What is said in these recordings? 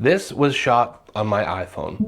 This was shot on my iPhone.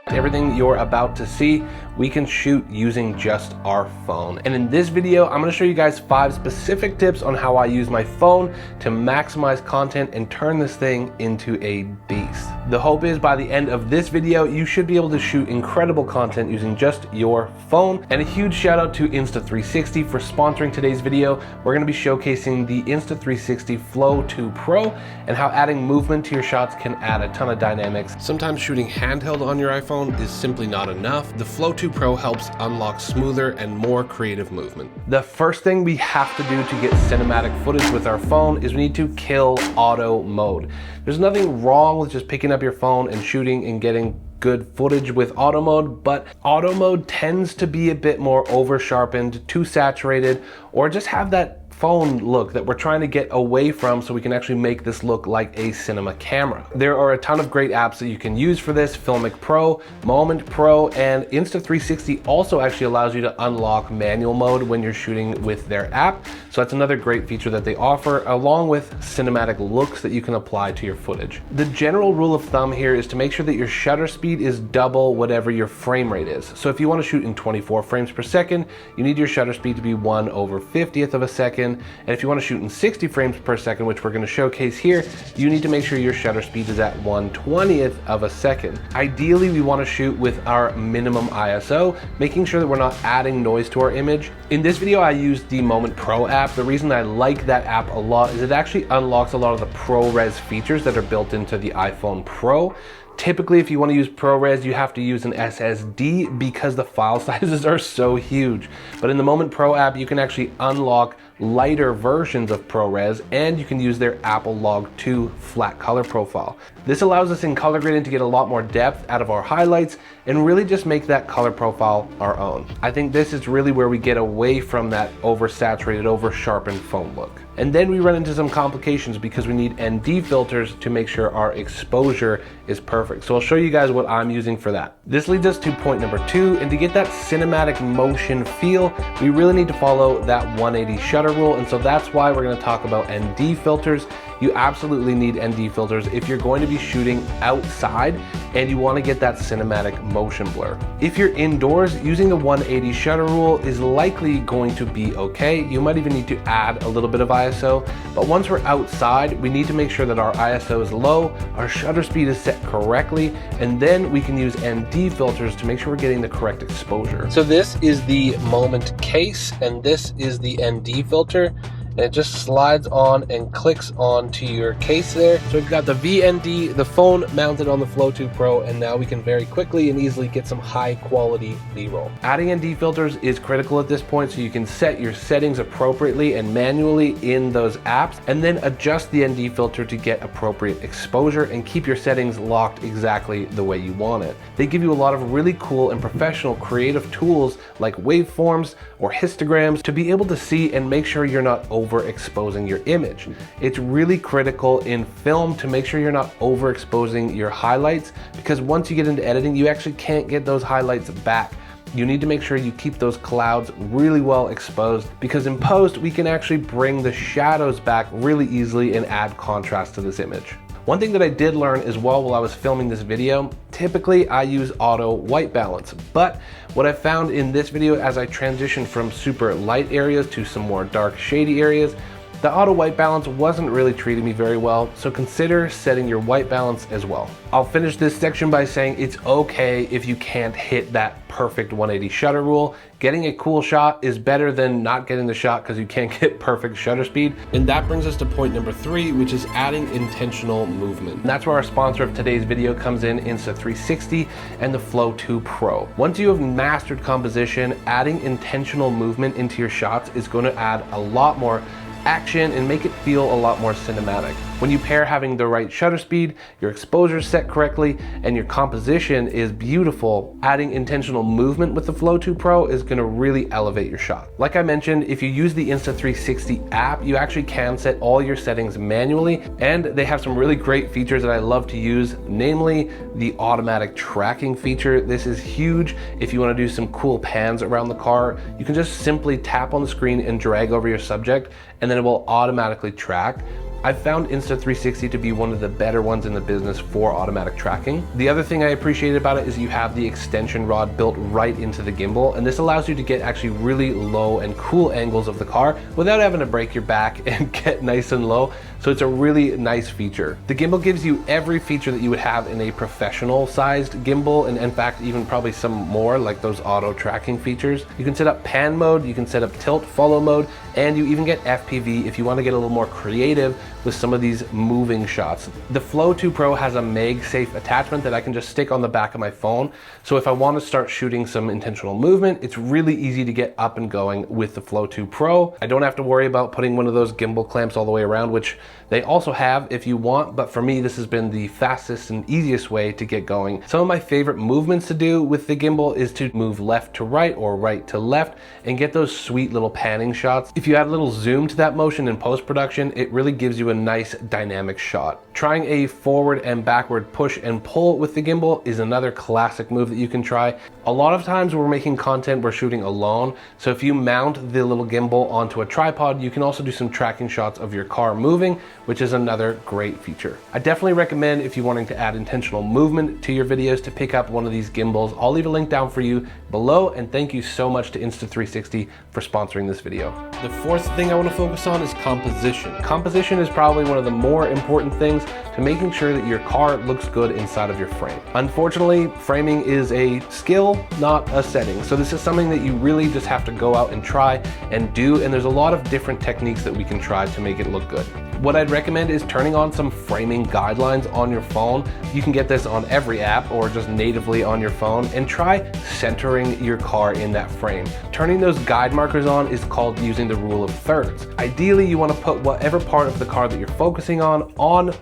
Everything you're about to see, we can shoot using just our phone. And in this video, I'm gonna show you guys 5 specific tips on how I use my phone to maximize content and turn this thing into a beast. The hope is by the end of this video, you should be able to shoot incredible content using just your phone. And a huge shout out to Insta360 for sponsoring today's video. We're gonna be showcasing the Insta360 Flow 2 Pro and how adding movement to your shots can add a ton of dynamics. Sometimes shooting handheld on your iPhone is simply not enough. The Flow 2 Pro helps unlock smoother and more creative movement. The first thing we have to do to get cinematic footage with our phone is we need to kill auto mode. There's nothing wrong with just picking up your phone and shooting and getting good footage with auto mode, but auto mode tends to be a bit more over sharpened, too saturated, or just have that phone look that we're trying to get away from so we can actually make this look like a cinema camera. There are a ton of great apps that you can use for this: Filmic Pro, Moment Pro, and Insta360 also actually allows you to unlock manual mode when you're shooting with their app. So that's another great feature that they offer, along with cinematic looks that you can apply to your footage. The general rule of thumb here is to make sure that your shutter speed is double whatever your frame rate is. So if you want to shoot in 24 frames per second, you need your shutter speed to be 1/50th of a second. And if you want to shoot in 60 frames per second, which we're going to showcase here, you need to make sure your shutter speed is at 1/20th of a second. Ideally, we want to shoot with our minimum ISO, making sure that we're not adding noise to our image. In this video, I used the Moment Pro app. The reason I like that app a lot is it actually unlocks a lot of the ProRes features that are built into the iPhone Pro. Typically, if you want to use ProRes, you have to use an SSD because the file sizes are so huge. But in the Moment Pro app, you can actually unlock lighter versions of ProRes, and you can use their Apple Log 2 flat color profile. This allows us in color grading to get a lot more depth out of our highlights and really just make that color profile our own. I think this is really where we get away from that oversaturated, over-sharpened phone look. And then we run into some complications because we need ND filters to make sure our exposure is perfect. So I'll show you guys what I'm using for that. This leads us to point number 2, and to get that cinematic motion feel, we really need to follow that 180 shutter rule, and so that's why we're going to talk about ND filters. You absolutely need ND filters if you're going to be shooting outside and you want to get that cinematic motion blur. If you're indoors, using the 180 shutter rule is likely going to be okay. You might even need to add a little bit of ISO, but once we're outside, we need to make sure that our ISO is low, our shutter speed is set correctly, and then we can use ND filters to make sure we're getting the correct exposure. So this is the Moment case, and this is the ND filter. And it just slides on and clicks onto your case there. So we've got the VND, the phone mounted on the Flow 2 Pro, and now we can very quickly and easily get some high quality B-roll. Adding ND filters is critical at this point, so you can set your settings appropriately and manually in those apps, and then adjust the ND filter to get appropriate exposure and keep your settings locked exactly the way you want it. They give you a lot of really cool and professional creative tools like waveforms or histograms to be able to see and make sure you're not overexposing your image. It's really critical in film to make sure you're not overexposing your highlights, because once you get into editing, you actually can't get those highlights back. You need to make sure you keep those clouds really well exposed, because in post, we can actually bring the shadows back really easily and add contrast to this image. One thing that I did learn as well while I was filming this video, typically I use auto white balance, but what I found in this video as I transitioned from super light areas to some more dark shady areas, the auto white balance wasn't really treating me very well, so consider setting your white balance as well. I'll finish this section by saying it's okay if you can't hit that perfect 180 shutter rule. Getting a cool shot is better than not getting the shot because you can't get perfect shutter speed. And that brings us to point number 3, which is adding intentional movement. And that's where our sponsor of today's video comes in, Insta360 and the Flow 2 Pro. Once you have mastered composition, adding intentional movement into your shots is going to add a lot more action and make it feel a lot more cinematic. When you pair having the right shutter speed, your exposure is set correctly, and your composition is beautiful, adding intentional movement with the Flow 2 Pro is gonna really elevate your shot. Like I mentioned, if you use the Insta360 app, you actually can set all your settings manually, and they have some really great features that I love to use, namely the automatic tracking feature. This is huge. If you wanna do some cool pans around the car, you can just simply tap on the screen and drag over your subject, and then it will automatically track. I've found Insta360 to be one of the better ones in the business for automatic tracking. The other thing I appreciate about it is you have the extension rod built right into the gimbal, and this allows you to get actually really low and cool angles of the car without having to break your back and get nice and low. So it's a really nice feature. The gimbal gives you every feature that you would have in a professional sized gimbal, and in fact even probably some more, like those auto tracking features. You can set up pan mode, you can set up tilt follow mode, and you even get FPV if you want to get a little more creative with some of these moving shots. The Flow 2 Pro has a MagSafe attachment that I can just stick on the back of my phone. So if I want to start shooting some intentional movement, it's really easy to get up and going with the Flow 2 Pro. I don't have to worry about putting one of those gimbal clamps all the way around, which they also have if you want, but for me, this has been the fastest and easiest way to get going. Some of my favorite movements to do with the gimbal is to move left to right or right to left and get those sweet little panning shots. If you add a little zoom to that motion in post-production, it really gives you a nice dynamic shot. Trying a forward and backward push and pull with the gimbal is another classic move that you can try. A lot of times we're making content, we're shooting alone, so if you mount the little gimbal onto a tripod, you can also do some tracking shots of your car moving, which is another great feature. I definitely recommend, if you're wanting to add intentional movement to your videos, to pick up one of these gimbals. I'll leave a link down for you below, and thank you so much to Insta360 for sponsoring this video. The fourth thing I want to focus on is composition. Composition is probably one of the more important things to making sure that your car looks good inside of your frame. Unfortunately, framing is a skill, not a setting. So this is something that you really just have to go out and try and do, and there's a lot of different techniques that we can try to make it look good. What I'd recommend is turning on some framing guidelines on your phone. You can get this on every app or just natively on your phone, and try centering your car in that frame. Turning those guide markers on is called using the rule of thirds. Ideally, you want to put whatever part of the car that you're focusing on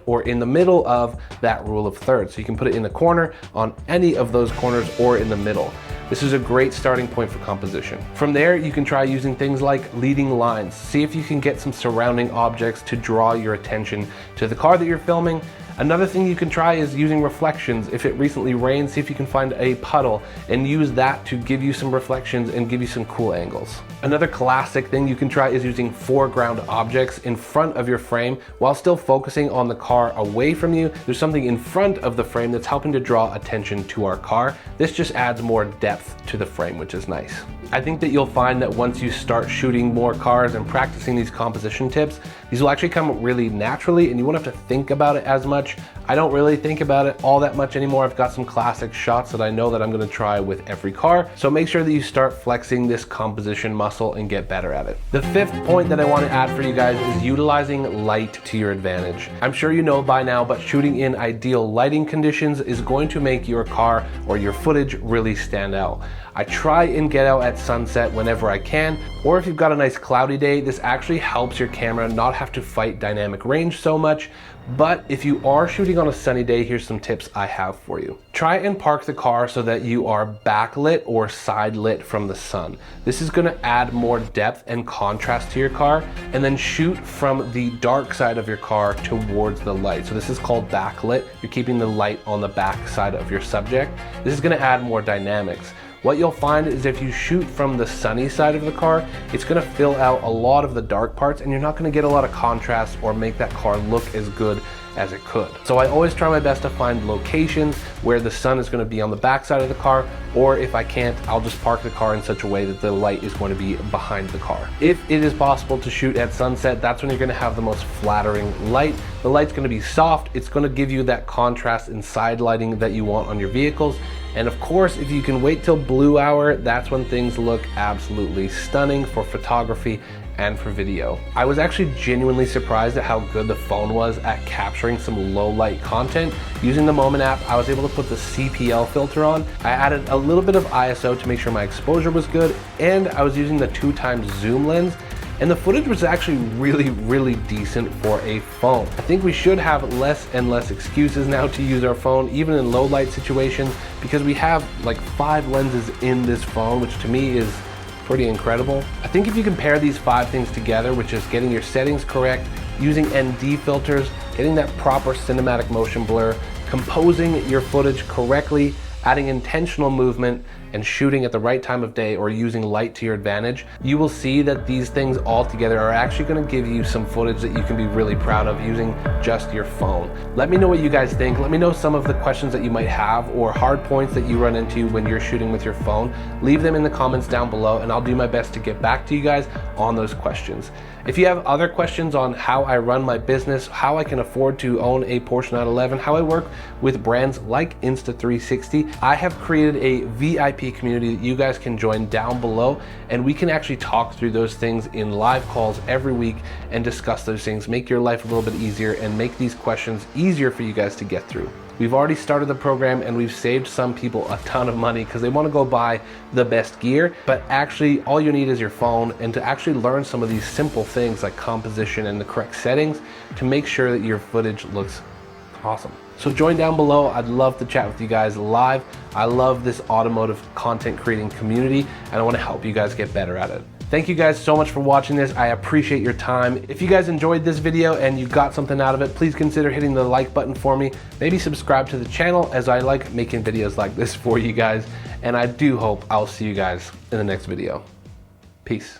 or in the middle of that rule of thirds. So you can put it in the corner, on any of those corners, or in the middle. This is a great starting point for composition. From there, you can try using things like leading lines. See if you can get some surrounding objects to draw your attention to the car that you're filming. Another thing you can try is using reflections. If it recently rained, see if you can find a puddle and use that to give you some reflections and give you some cool angles. Another classic thing you can try is using foreground objects in front of your frame while still focusing on the car away from you. There's something in front of the frame that's helping to draw attention to our car. This just adds more depth to the frame, which is nice. I think that you'll find that once you start shooting more cars and practicing these composition tips, these will actually come really naturally, and you won't have to think about it as much. I don't really think about it all that much anymore. I've got some classic shots that I know that I'm gonna try with every car. So make sure that you start flexing this composition muscle and get better at it. The fifth point that I wanna add for you guys is utilizing light to your advantage. I'm sure you know by now, but shooting in ideal lighting conditions is going to make your car or your footage really stand out. I try and get out at sunset whenever I can, or if you've got a nice cloudy day, this actually helps your camera not have to fight dynamic range so much. But if you are shooting on a sunny day, here's some tips I have for you. Try and park the car so that you are backlit or side lit from the sun. This is gonna add more depth and contrast to your car, and then shoot from the dark side of your car towards the light. So this is called backlit. You're keeping the light on the back side of your subject. This is gonna add more dynamics. What you'll find is if you shoot from the sunny side of the car, it's gonna fill out a lot of the dark parts, and you're not gonna get a lot of contrast or make that car look as good as it could. So I always try my best to find locations where the sun is gonna be on the back side of the car, or if I can't, I'll just park the car in such a way that the light is going to be behind the car. If it is possible to shoot at sunset, that's when you're gonna have the most flattering light. The light's gonna be soft, it's gonna give you that contrast and side lighting that you want on your vehicles. And of course, if you can wait till blue hour, that's when things look absolutely stunning for photography and for video. I was actually genuinely surprised at how good the phone was at capturing some low light content. Using the Moment app, I was able to put the CPL filter on. I added a little bit of ISO to make sure my exposure was good, and I was using the 2x zoom lens. and the footage was actually really decent for a phone. I think we should have less and less excuses now to use our phone, even in low light situations, because we have like 5 lenses in this phone, which to me is pretty incredible. I think if you compare these 5 things together, which is getting your settings correct, using ND filters, getting that proper cinematic motion blur, composing your footage correctly, adding intentional movement, and shooting at the right time of day or using light to your advantage, you will see that these things all together are actually going to give you some footage that you can be really proud of using just your phone. Let me know what you guys think. Let me know some of the questions that you might have or hard points that you run into when you're shooting with your phone. Leave them in the comments down below and I'll do my best to get back to you guys on those questions. If you have other questions on how I run my business, how I can afford to own a Porsche 911, how I work with brands like Insta360, I have created a VIP community that you guys can join down below, and we can actually talk through those things in live calls every week and discuss those things, make your life a little bit easier and make these questions easier for you guys to get through. We've already started the program and we've saved some people a ton of money because they want to go buy the best gear, but actually all you need is your phone and to actually learn some of these simple things like composition and the correct settings to make sure that your footage looks awesome. So join down below. I'd love to chat with you guys live. I love this automotive content creating community and I want to help you guys get better at it. Thank you guys so much for watching this. I appreciate your time. If you guys enjoyed this video and you got something out of it, please consider hitting the like button for me. Maybe subscribe to the channel as I like making videos like this for you guys. And I do hope I'll see you guys in the next video. Peace.